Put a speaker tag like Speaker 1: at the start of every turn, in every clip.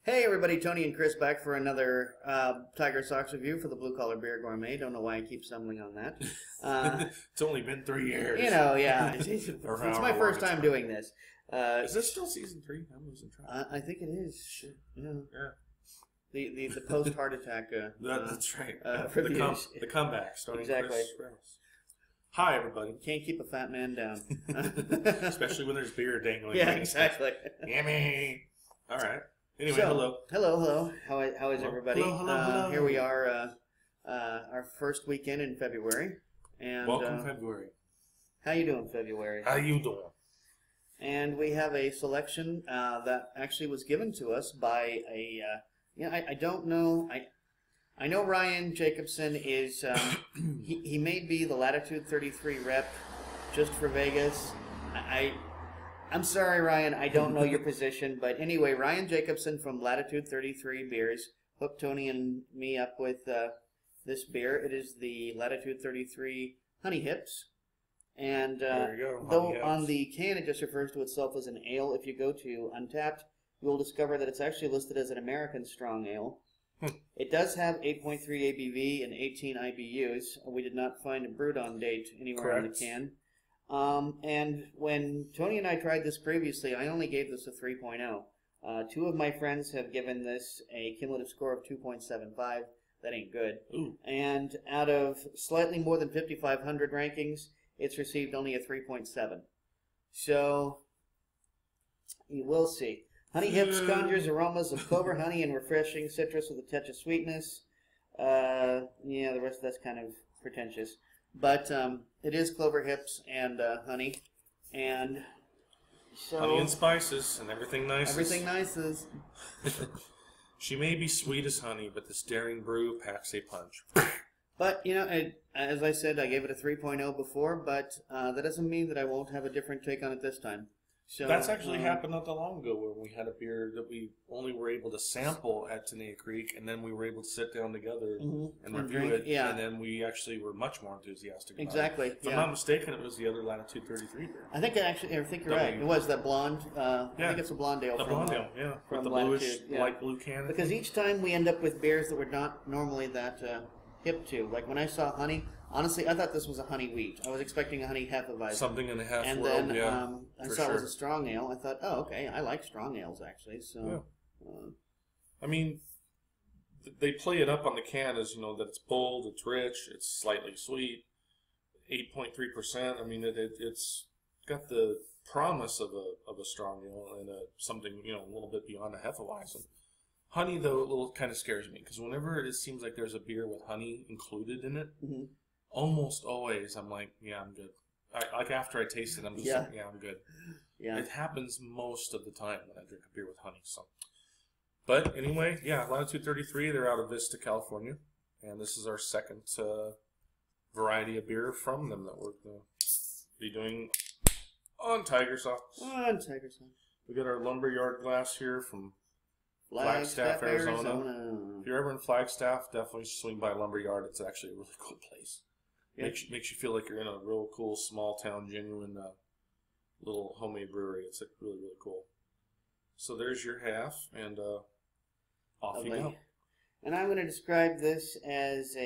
Speaker 1: Hey everybody, Tony and Chris back for another TigerSox review for the Blue Collar Beer Gourmet. Don't know why I keep stumbling on that.
Speaker 2: It's only been 3 years.
Speaker 1: You know, yeah. It's my first time doing this.
Speaker 2: Is this still season 3? I'm losing track.
Speaker 1: I think it is. Shit. Yeah.
Speaker 2: Yeah.
Speaker 1: The post heart attack.
Speaker 2: That's right. The comeback.
Speaker 1: Exactly.
Speaker 2: Hi everybody.
Speaker 1: Can't keep a fat man down.
Speaker 2: Especially when there's beer dangling.
Speaker 1: Yeah, exactly.
Speaker 2: Yummy. All right. Anyway,
Speaker 1: so, hello. How is everybody?
Speaker 2: Hello.
Speaker 1: Here we are, our first weekend in February. And
Speaker 2: welcome February.
Speaker 1: How you doing, February?
Speaker 2: How you doing?
Speaker 1: And we have a selection that actually was given to us by a. I don't know. I know Ryan Jacobson is. He may be the Latitude 33 rep, just for Vegas. I'm sorry, Ryan, I don't know your position, but anyway, Ryan Jacobson from Latitude 33 Beers hooked Tony and me up with this beer. It is the Latitude 33 Honey Hips. And
Speaker 2: there you go.
Speaker 1: though on the can it just refers to itself as an ale, if you go to Untapped, you will discover that it's actually listed as an American strong ale. It does have 8.3 ABV and 18 IBUs. We did not find a brewed on date anywhere on the can. And when Tony and I tried this previously, I only gave this a 3.0. Two of my friends have given this a cumulative score of 2.75. That ain't good.
Speaker 2: Ooh.
Speaker 1: And out of slightly more than 5,500 rankings, it's received only a 3.7. So, you will see. Honey Hips conjures aromas of clover, honey, and refreshing citrus with a touch of sweetness. Yeah, the rest of that's kind of pretentious. But it is clover hips and honey, and so
Speaker 2: honey and spices and everything nice.
Speaker 1: Everything nice is.
Speaker 2: She may be sweet as honey, but this daring brew packs a punch.
Speaker 1: But you know, as I said, I gave it a 3.0 before, but that doesn't mean that I won't have a different take on it this time. So,
Speaker 2: that's actually happened not that long ago, where we had a beer that we only were able to sample at Tenaya Creek, and then we were able to sit down together and review it, and then we actually were much more enthusiastic about it. If I'm not mistaken, it was the other Latitude 33 beer.
Speaker 1: I think you're right. It was that blonde. I think it's a blonde ale.
Speaker 2: The blonde ale, yeah.
Speaker 1: From
Speaker 2: with the
Speaker 1: Latitude,
Speaker 2: bluish, light blue can.
Speaker 1: Because each time we end up with beers that we're not normally that hip to. Like when I saw honey, honestly, I thought this was a honey wheat. I was expecting a honey hefeweizen.
Speaker 2: Something in the half
Speaker 1: and
Speaker 2: world,
Speaker 1: then I saw it was a
Speaker 2: sure.
Speaker 1: strong ale. I thought, oh, okay, I like strong ales actually. So,
Speaker 2: I mean, they play it up on the can as, that it's bold, it's rich, it's slightly sweet, 8.3%. I mean, it's got the promise of a strong ale and something a little bit beyond a hefeweizen. Honey, though, a little kind of scares me because whenever it seems like there's a beer with honey included in it, almost always I'm like, yeah, I'm good. Like after I taste it, I'm just like, yeah, I'm good. Yeah. It happens most of the time when I drink a beer with honey. So, but anyway, yeah, Latitude 33, they're out of Vista, California, and this is our second variety of beer from them that we're going to be doing on TigerSox.
Speaker 1: On TigerSox.
Speaker 2: We got our lumberyard glass here from Flagstaff, Arizona. If you're ever in Flagstaff, definitely swing by Lumberyard. It's actually a really cool place. Yep. Makes you feel like you're in a real cool, small town, genuine little homemade brewery. It's really, really cool. So there's your half, and off you go.
Speaker 1: And I'm going to describe this as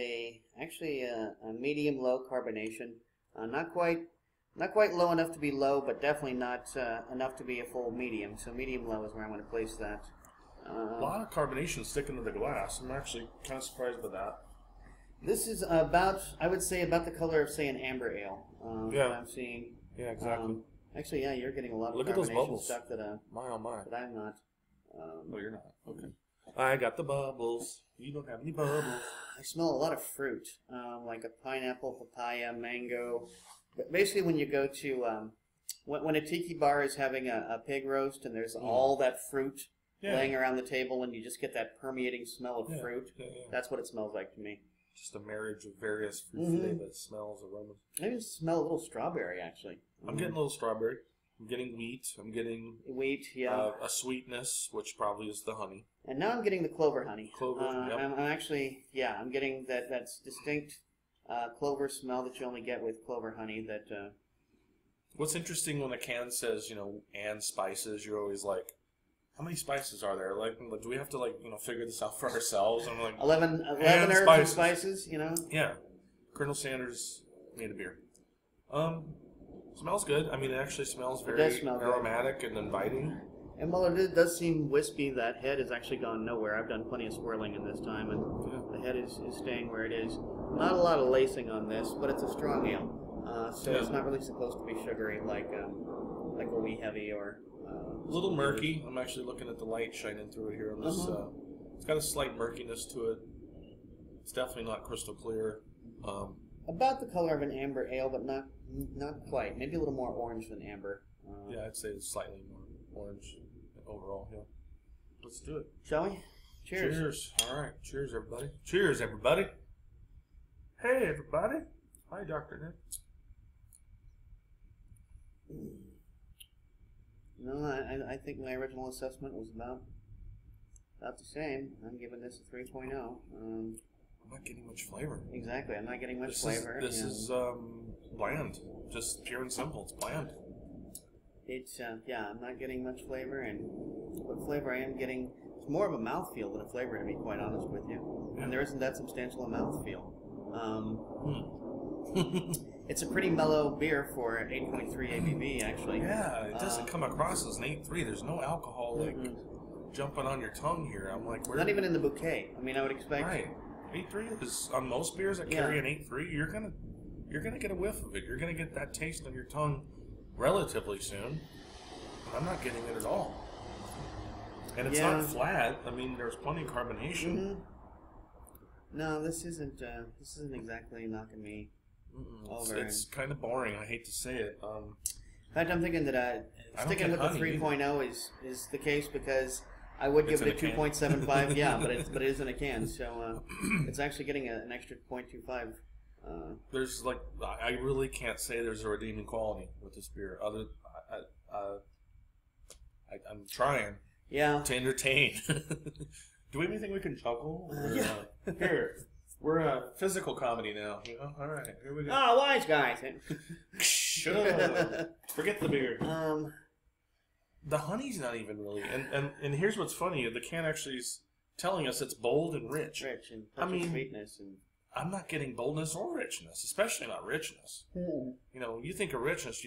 Speaker 1: actually a medium-low carbonation. Not quite low enough to be low, but definitely not enough to be a full medium. So medium-low is where I'm going to place that.
Speaker 2: A lot of carbonation sticking to the glass. I'm actually kind of surprised by that.
Speaker 1: This is about, I would say, about the color of, say, an amber ale.
Speaker 2: Yeah.
Speaker 1: I'm seeing.
Speaker 2: Yeah, exactly.
Speaker 1: Actually, yeah, you're getting a lot of
Speaker 2: Look at those bubbles.
Speaker 1: stuff that
Speaker 2: my oh my.
Speaker 1: That I'm not.
Speaker 2: No, you're not. Okay. I got the bubbles. You don't have any bubbles.
Speaker 1: I smell a lot of fruit, like a pineapple, papaya, mango. But basically, when you go to when a tiki bar is having a pig roast and there's all that fruit laying around the table, and you just get that permeating smell of fruit. That's what it smells like to me.
Speaker 2: Just a marriage of various fruit flavors, smells, aromas.
Speaker 1: I even smell a little strawberry, actually.
Speaker 2: I'm getting a little strawberry. I'm getting wheat. I'm getting
Speaker 1: wheat, yeah.
Speaker 2: A sweetness, which probably is the honey.
Speaker 1: And now I'm getting the clover honey.
Speaker 2: Clover, yep.
Speaker 1: I'm actually, I'm getting that distinct clover smell that you only get with clover honey. That.
Speaker 2: What's interesting when a can says, and spices, you're always like, how many spices are there? Like, do we have to, like, figure this out for ourselves? And I'm like,
Speaker 1: 11 herbs and spices,
Speaker 2: Yeah. Colonel Sanders made a beer. Smells good. I mean, it actually smells very aromatic and inviting.
Speaker 1: And while it does seem wispy, that head has actually gone nowhere. I've done plenty of swirling in this time, and the head is staying where it is. Not a lot of lacing on this, but it's a strong ale, so it's not really supposed to be sugary like a wee heavy or.
Speaker 2: A little murky. I'm actually looking at the light shining through it here on this. It's got a slight murkiness to it. It's definitely not crystal clear.
Speaker 1: About the color of an amber ale, but not quite. Maybe a little more orange than amber.
Speaker 2: Yeah, I'd say it's slightly more orange overall. Yeah. Let's do it.
Speaker 1: Shall we? Cheers.
Speaker 2: Cheers. All right. Cheers, everybody. Cheers, everybody. Hey, everybody. Hi, Dr. Nick.
Speaker 1: No, I think my original assessment was about the same. I'm giving this a 3.0. I'm
Speaker 2: not getting much flavor.
Speaker 1: Exactly, I'm not getting much flavor.
Speaker 2: This is bland. Just pure and simple. It's bland.
Speaker 1: It's I'm not getting much flavor, and what flavor I am getting, it's more of a mouthfeel than a flavor, to be quite honest with you. Yeah. And there isn't that substantial a mouthfeel. It's a pretty mellow beer for 8.3 ABV, actually.
Speaker 2: Yeah, it doesn't come across as an 8.3. There's no alcohol jumping on your tongue here. I'm like,
Speaker 1: not even in the bouquet. I mean, I would expect.
Speaker 2: Right, 8.3 is on most beers that carry an 8.3. You're gonna get a whiff of it. You're gonna get that taste on your tongue relatively soon. I'm not getting it at all, and it's not flat. I mean, there's plenty of carbonation.
Speaker 1: No, this isn't exactly knocking me.
Speaker 2: It's kind of boring. I hate to say it.
Speaker 1: In fact, I'm thinking that sticking with the 3.0 is the case, because I would give it a 2.75. Yeah, but it is in a can, so it's actually getting an extra 0.25.
Speaker 2: There's I really can't say there's a redeeming quality with this beer. I'm trying.
Speaker 1: Yeah.
Speaker 2: To entertain. Do we have anything we can chuckle? Here. We're a physical comedy now. All right, here we go.
Speaker 1: Oh, wise guys.
Speaker 2: Shut up. Forget the beer. The honey's not even really. And here's what's funny. The can actually is telling us it's bold and rich.
Speaker 1: Rich and sweetness. And
Speaker 2: I'm not getting boldness or richness, especially not richness. You think of richness,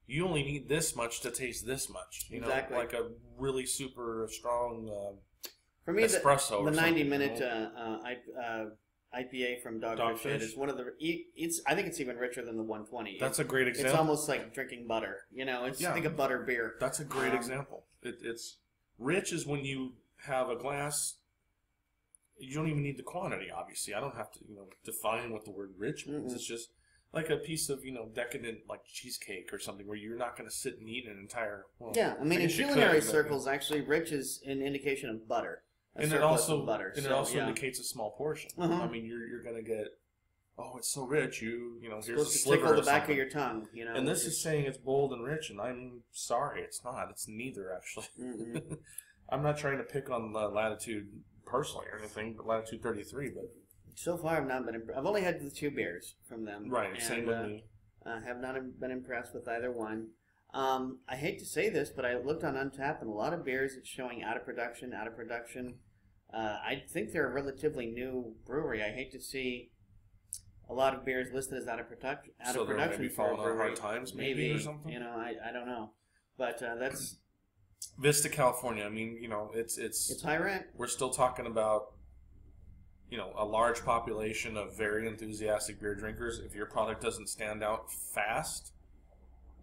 Speaker 2: you only need this much to taste this much.
Speaker 1: Exactly.
Speaker 2: Like a really super strong
Speaker 1: for me,
Speaker 2: espresso.
Speaker 1: The 90-minute IPA from Dogfish is one of the. I think it's even richer than the 120.
Speaker 2: That's a great example.
Speaker 1: It's almost like drinking butter. Think of butter beer.
Speaker 2: That's a great example. It's rich is when you have a glass. You don't even need the quantity. Obviously, I don't have to define what the word rich means. It's just like a piece of decadent like cheesecake or something where you're not going to sit and eat an entire. Well,
Speaker 1: I mean, in culinary circles, actually, rich is an indication of butter.
Speaker 2: And it also indicates a small portion. I mean, you're going to get, it's so rich. Here's a sliver.
Speaker 1: Tickle the back of your tongue.
Speaker 2: And this is saying it's bold and rich, and I'm sorry, it's not. It's neither, actually. I'm not trying to pick on Latitude personally or anything, but Latitude 33. But
Speaker 1: so far, I've not been. I've only had the 2 beers from them.
Speaker 2: Right, same with me.
Speaker 1: Have not been impressed with either one. I hate to say this, but I looked on Untappd, and a lot of beers it's showing out of production. I think they're a relatively new brewery. I hate to see a lot of beers listed as out of production.
Speaker 2: So they're maybe falling on hard times, maybe or something.
Speaker 1: I don't know, but that's
Speaker 2: Vista, California. I mean, it's
Speaker 1: high rent.
Speaker 2: We're still talking about a large population of very enthusiastic beer drinkers. If your product doesn't stand out fast,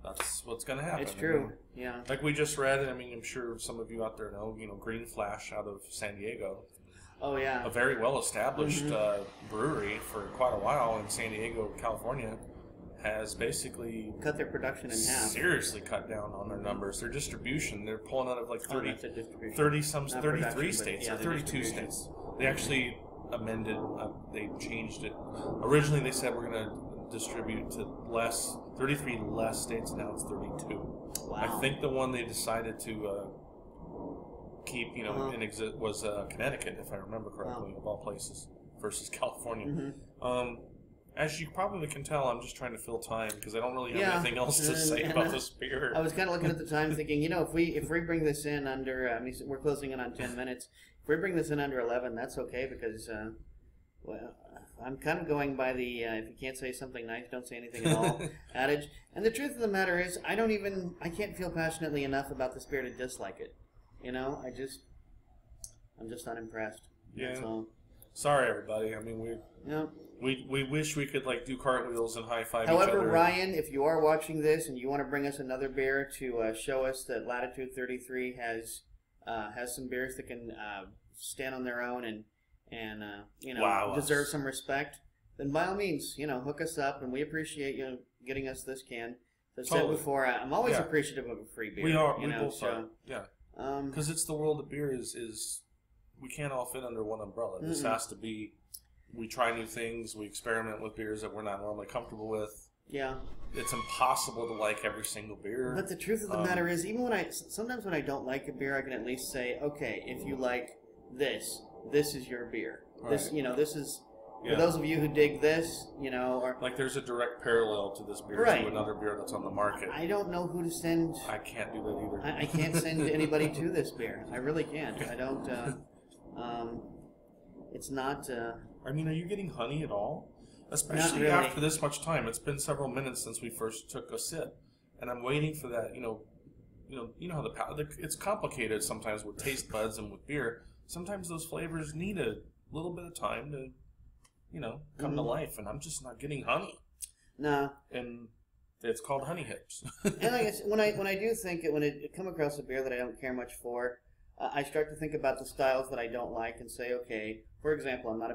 Speaker 2: that's what's going to happen.
Speaker 1: It's true, yeah.
Speaker 2: Like we just read, I'm sure some of you out there know, Green Flash out of San Diego.
Speaker 1: Oh, yeah.
Speaker 2: A very well-established brewery for quite a while in San Diego, California, has basically
Speaker 1: cut their production in half.
Speaker 2: Seriously cut down on their numbers. Their distribution, they're pulling out of like 33 states or 32 states. They actually amended, they changed it. Originally they said we're going to distribute to 33 less states. Now it's 32.
Speaker 1: Wow.
Speaker 2: I think the one they decided to keep, in exist was Connecticut, if I remember correctly, of all places, versus California. As you probably can tell, I'm just trying to fill time because I don't really have anything else to say about this beer.
Speaker 1: I was kind of looking at the time, thinking, you know, if we bring this in under, we're closing in on 10 minutes. If we bring this in under 11, that's okay because, well, I'm kind of going by the if you can't say something nice, don't say anything at all adage. And the truth of the matter is, I can't feel passionately enough about this beer to dislike it. You know, I'm just unimpressed.
Speaker 2: Yeah.
Speaker 1: That's all.
Speaker 2: Sorry, everybody. I mean, we wish we could like do cartwheels and high five each other.
Speaker 1: However, Ryan, if you are watching this and you want to bring us another beer to show us that Latitude 33 has some beers that can stand on their own and you know, deserve some respect, then by all means, you know, hook us up, and we appreciate you getting us this can. As I said before, I'm always appreciative of a free beer.
Speaker 2: We are.
Speaker 1: You know,
Speaker 2: both are. Yeah. Because it's the world of beer is we can't all fit under one umbrella. This has to be. We try new things. We experiment with beers that we're not normally comfortable with. Yeah. It's impossible to like every single beer.
Speaker 1: But the truth of the matter is, even sometimes when I don't like a beer, I can at least say, okay, if you like this is your beer. Right. This, you know, this is for those of you who dig this, you know, or
Speaker 2: like there's a direct parallel to this beer to another beer that's on the market.
Speaker 1: I don't know who to send.
Speaker 2: I can't do that either.
Speaker 1: I can't send anybody to this beer. I really can't. I don't. It's not.
Speaker 2: I mean, are you getting honey at all? Especially after this much time. It's been several minutes since we first took a sip, and I'm waiting for that. You know how it's complicated sometimes with taste buds and with beer. Sometimes those flavors need a little bit of time to, you know, come to life, and I'm just not getting honey.
Speaker 1: No.
Speaker 2: And it's called Honey Hips.
Speaker 1: And I guess when I do think when I come across a beer that I don't care much for, I start to think about the styles that I don't like and say, okay, for example, I'm not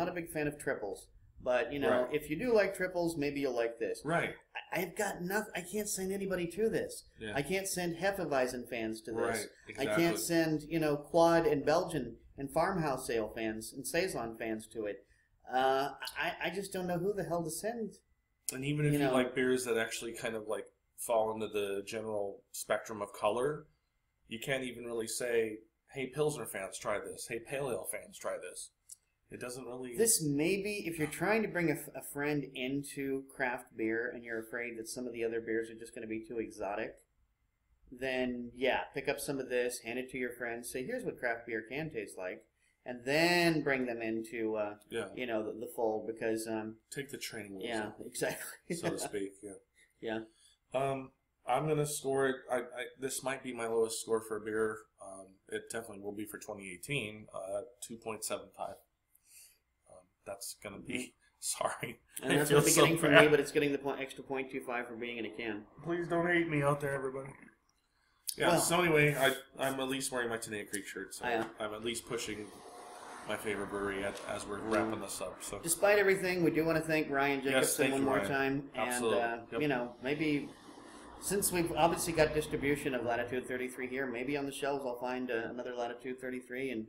Speaker 1: a big fan of triples, but you know, if you do like triples, maybe you'll like this.
Speaker 2: Right.
Speaker 1: I've got nothing. I can't send anybody to this. Yeah. I can't send Hefeweizen fans to this.
Speaker 2: Right. Exactly.
Speaker 1: I can't send Quad and Belgian and Farmhouse Ale fans and Saison fans to it. I just don't know who the hell to send.
Speaker 2: And even if you like beers that actually kind of like fall into the general spectrum of color, you can't even really say, hey, Pilsner fans, try this. Hey, Pale Ale fans, try this. It doesn't really...
Speaker 1: This may be, if you're trying to bring a friend into craft beer and you're afraid that some of the other beers are just going to be too exotic, then, yeah, pick up some of this, hand it to your friends, say, here's what craft beer can taste like, and then bring them into, the fold, because...
Speaker 2: take the training wheels.
Speaker 1: Yeah, exactly.
Speaker 2: So to speak,
Speaker 1: Yeah.
Speaker 2: I'm going to score it. This might be my lowest score for a beer. It definitely will be for 2018, 2.75. That's going to be, sorry.
Speaker 1: And that's what it's getting from me, but it's getting the extra 0.25 for being in a can.
Speaker 2: Please don't hate me out there, everybody. Yeah, well, so anyway, I'm at least wearing my Tenaya Creek shirt, so I'm at least pushing my favorite brewery as we're wrapping this up. So,
Speaker 1: despite everything, we do want to thank Ryan Jacobson one more time.
Speaker 2: Absolutely.
Speaker 1: And, maybe... Since we've obviously got distribution of Latitude 33 here, maybe on the shelves I'll find another Latitude 33 and,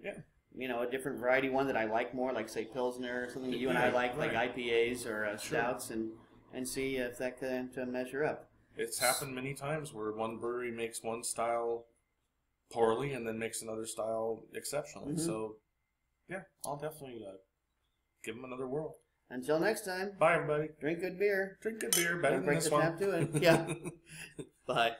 Speaker 1: a different variety one that I like more, like, say, Pilsner or something that you and I like IPAs or stouts, and see if that can measure up.
Speaker 2: It's happened many times where one brewery makes one style poorly and then makes another style exceptionally. Mm-hmm. So, yeah, I'll definitely give them another whirl.
Speaker 1: Until next time.
Speaker 2: Bye, everybody.
Speaker 1: Drink good beer.
Speaker 2: Drink good beer. Better than this
Speaker 1: one. Don't break the tap to it. Yeah. Bye.